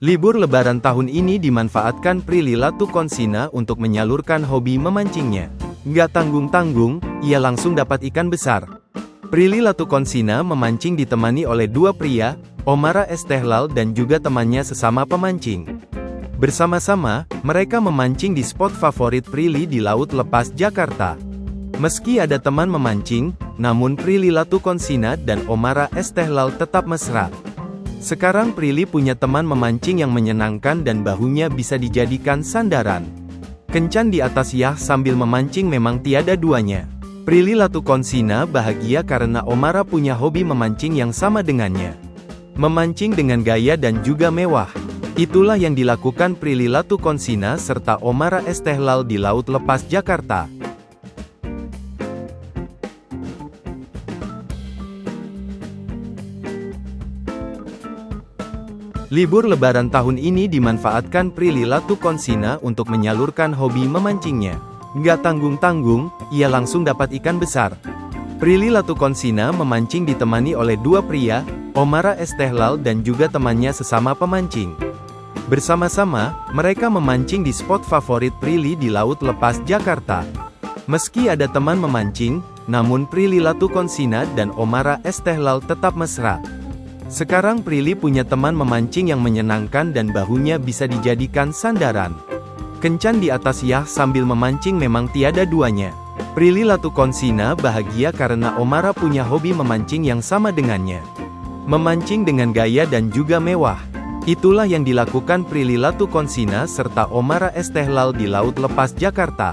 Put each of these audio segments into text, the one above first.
Libur Lebaran tahun ini dimanfaatkan Prilly Latukonsina untuk menyalurkan hobi memancingnya. Nggak tanggung-tanggung, ia langsung dapat ikan besar. Prilly Latukonsina memancing ditemani oleh dua pria, Omara Estehlal dan juga temannya sesama pemancing. Bersama-sama, mereka memancing di spot favorit Prilly di Laut Lepas, Jakarta. Meski ada teman memancing, namun Prilly Latukonsina dan Omara Estehlal tetap mesra. Sekarang Prilly punya teman memancing yang menyenangkan dan bahunya bisa dijadikan sandaran. Kencan di atas yah sambil memancing memang tiada duanya. Prilly Latukonsina bahagia karena Omara punya hobi memancing yang sama dengannya. Memancing dengan gaya dan juga mewah. Itulah yang dilakukan Prilly Latukonsina serta Omara Estehlal di Laut Lepas, Jakarta. Libur Lebaran tahun ini dimanfaatkan Prilly Latukonsina untuk menyalurkan hobi memancingnya. Nggak tanggung-tanggung, ia langsung dapat ikan besar. Prilly Latukonsina memancing ditemani oleh dua pria, Omara Estehlal dan juga temannya sesama pemancing. Bersama-sama, mereka memancing di spot favorit Prilly di Laut Lepas, Jakarta. Meski ada teman memancing, namun Prilly Latukonsina dan Omara Estehlal tetap mesra. Sekarang Prilly punya teman memancing yang menyenangkan dan bahunya bisa dijadikan sandaran. Kencan di atas yah sambil memancing memang tiada duanya. Prilly Latukonsina bahagia karena Omara punya hobi memancing yang sama dengannya. Memancing dengan gaya dan juga mewah. Itulah yang dilakukan Prilly Latukonsina serta Omara Estehlal di Laut Lepas, Jakarta.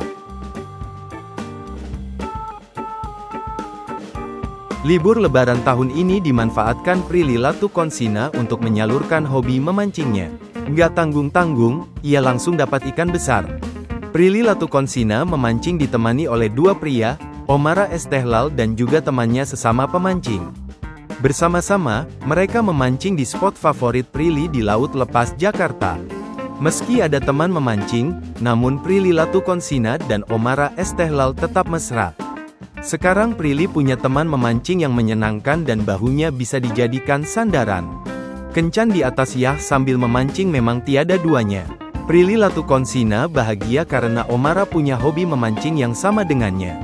Libur Lebaran tahun ini dimanfaatkan Prilly Latukonsina untuk menyalurkan hobi memancingnya. Nggak tanggung-tanggung, ia langsung dapat ikan besar. Prilly Latukonsina memancing ditemani oleh dua pria, Omara Estehlal dan juga temannya sesama pemancing. Bersama-sama, mereka memancing di spot favorit Prilly di Laut Lepas, Jakarta. Meski ada teman memancing, namun Prilly Latukonsina dan Omara Estehlal tetap mesra. Sekarang Prilly punya teman memancing yang menyenangkan dan bahunya bisa dijadikan sandaran. Kencan di atas yah sambil memancing memang tiada duanya. Prilly Latukonsina bahagia karena Omara punya hobi memancing yang sama dengannya.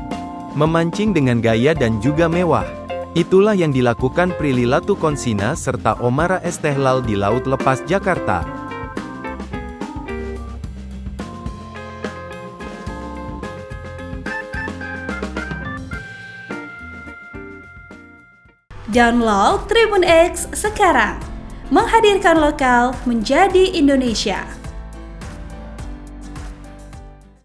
Memancing dengan gaya dan juga mewah. Itulah yang dilakukan Prilly Latukonsina serta Omara Estehlal di Laut Lepas, Jakarta. Download Tribun X sekarang, menghadirkan lokal menjadi Indonesia.